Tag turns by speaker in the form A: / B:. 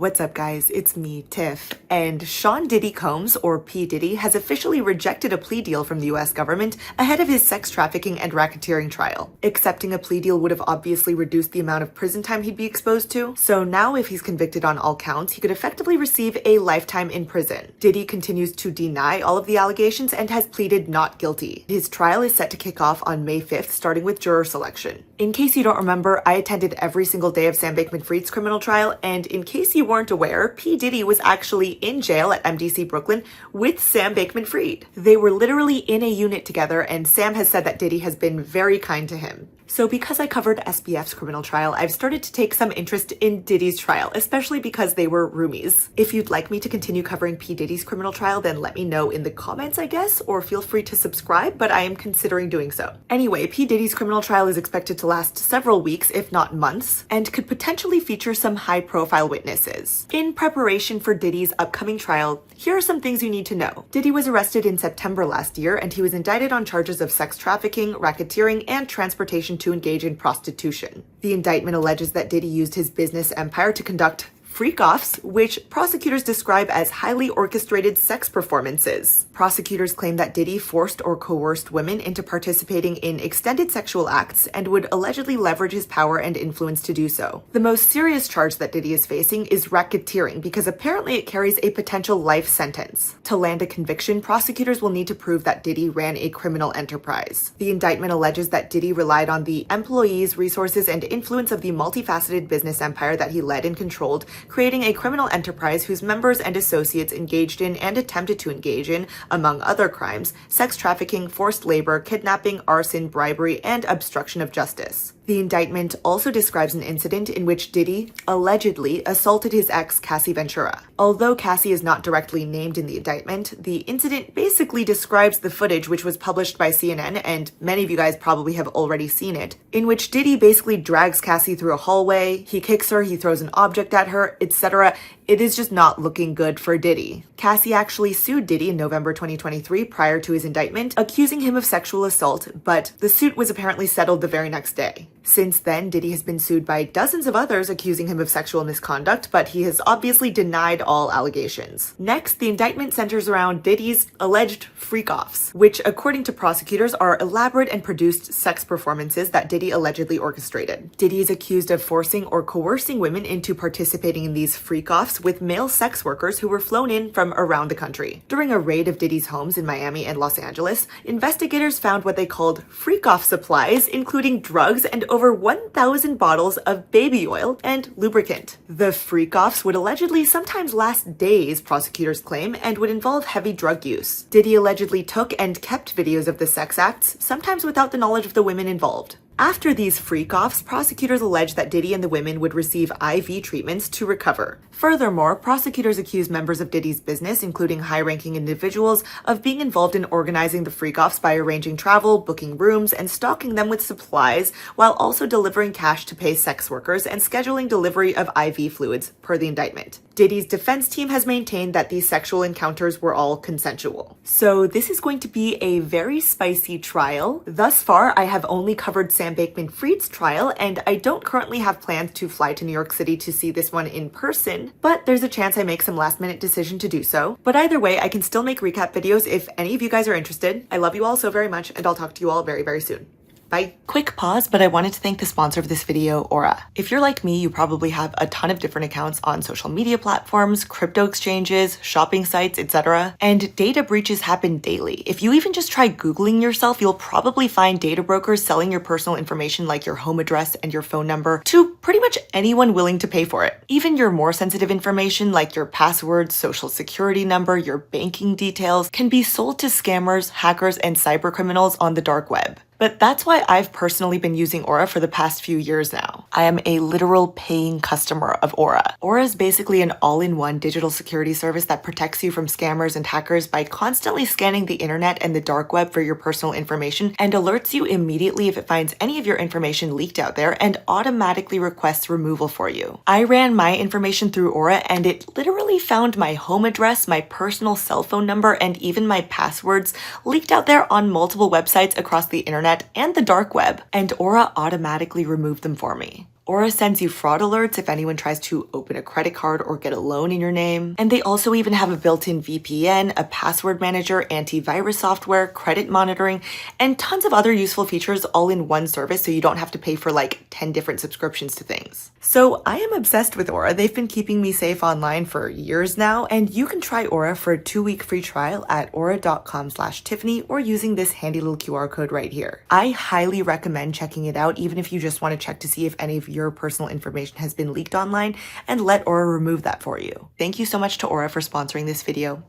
A: What's up, guys? It's me, Tiff, and Sean Diddy Combs, or P. Diddy, has officially rejected a plea deal from the US government ahead of his sex trafficking and racketeering trial. Accepting a plea deal would have obviously reduced the amount of prison time he'd be exposed to, so now if he's convicted on all counts, he could effectively receive a lifetime in prison. Diddy continues to deny all of the allegations and has pleaded not guilty. His trial is set to kick off on May 5th, starting with juror selection. In case you don't remember, I attended every single day of Sam Bankman-Fried's criminal trial, and in case you weren't aware, P. Diddy was actually in jail at MDC Brooklyn with Sam Bankman-Fried. They were literally in a unit together, and Sam has said that Diddy has been very kind to him. So because I covered SBF's criminal trial, I've started to take some interest in Diddy's trial, especially because they were roomies. If you'd like me to continue covering P. Diddy's criminal trial, then let me know in the comments, I guess, or feel free to subscribe, but I am considering doing so. Anyway, P. Diddy's criminal trial is expected to last several weeks, if not months, and could potentially feature some high-profile witnesses. In preparation for Diddy's upcoming trial, here are some things you need to know. Diddy was arrested in September last year, and he was indicted on charges of sex trafficking, racketeering, and transportation to engage in prostitution. The indictment alleges that Diddy used his business empire to conduct freakoffs, which prosecutors describe as highly orchestrated sex performances. Prosecutors claim that Diddy forced or coerced women into participating in extended sexual acts and would allegedly leverage his power and influence to do so. The most serious charge that Diddy is facing is racketeering, because apparently it carries a potential life sentence. To land a conviction, prosecutors will need to prove that Diddy ran a criminal enterprise. The indictment alleges that Diddy relied on the employees, resources, and influence of the multifaceted business empire that he led and controlled, creating a criminal enterprise whose members and associates engaged in and attempted to engage in, among other crimes, sex trafficking, forced labor, kidnapping, arson, bribery, and obstruction of justice. The indictment also describes an incident in which Diddy allegedly assaulted his ex, Cassie Ventura. Although Cassie is not directly named in the indictment, the incident basically describes the footage which was published by CNN, and many of you guys probably have already seen it, in which Diddy basically drags Cassie through a hallway, he kicks her, he throws an object at her, etc. It is just not looking good for Diddy. Cassie actually sued Diddy in November 2023 prior to his indictment, accusing him of sexual assault, but the suit was apparently settled the very next day. Since then, Diddy has been sued by dozens of others accusing him of sexual misconduct, but he has obviously denied all allegations. Next, the indictment centers around Diddy's alleged freakoffs, which, according to prosecutors, are elaborate and produced sex performances that Diddy allegedly orchestrated. Diddy is accused of forcing or coercing women into participating in these freakoffs with male sex workers who were flown in from around the country. During a raid of Diddy's homes in Miami and Los Angeles, investigators found what they called freak-off supplies, including drugs and over 1,000 bottles of baby oil and lubricant. The freak-offs would allegedly sometimes last days, prosecutors claim, and would involve heavy drug use. Diddy allegedly took and kept videos of the sex acts, sometimes without the knowledge of the women involved. After these freak-offs, prosecutors allege that Diddy and the women would receive IV treatments to recover. Furthermore, prosecutors accuse members of Diddy's business, including high-ranking individuals, of being involved in organizing the freak-offs by arranging travel, booking rooms, and stocking them with supplies, while also delivering cash to pay sex workers and scheduling delivery of IV fluids, per the indictment. Diddy's defense team has maintained that these sexual encounters were all consensual. So this is going to be a very spicy trial. Thus far, I have only covered Sam Bankman-Fried's trial, and I don't currently have plans to fly to New York City to see this one in person, but there's a chance I make some last-minute decision to do so. But either way, I can still make recap videos if any of you guys are interested. I love you all so very much, and I'll talk to you all very, very soon. Bye. Quick pause, but I wanted to thank the sponsor of this video, Aura. If you're like me, you probably have a ton of different accounts on social media platforms, crypto exchanges, shopping sites, etc. And data breaches happen daily. If you even just try Googling yourself, you'll probably find data brokers selling your personal information like your home address and your phone number to pretty much anyone willing to pay for it. Even your more sensitive information like your password, social security number, your banking details can be sold to scammers, hackers, and cybercriminals on the dark web. But that's why I've personally been using Aura for the past few years now. I am a literal paying customer of Aura. Aura is basically an all-in-one digital security service that protects you from scammers and hackers by constantly scanning the internet and the dark web for your personal information and alerts you immediately if it finds any of your information leaked out there and automatically requests removal for you. I ran my information through Aura and it literally found my home address, my personal cell phone number, and even my passwords leaked out there on multiple websites across the internet and the dark web, and Aura automatically removed them for me. Aura sends you fraud alerts if anyone tries to open a credit card or get a loan in your name. And they also even have a built-in VPN, a password manager, antivirus software, credit monitoring, and tons of other useful features all in one service so you don't have to pay for like 10 different subscriptions to things. So I am obsessed with Aura. They've been keeping me safe online for years now, and you can try Aura for a 2-week free trial at aura.com/Tiffany or using this handy little QR code right here. I highly recommend checking it out, even if you just want to check to see if any of your personal information has been leaked online, and let Aura remove that for you. Thank you so much to Aura for sponsoring this video.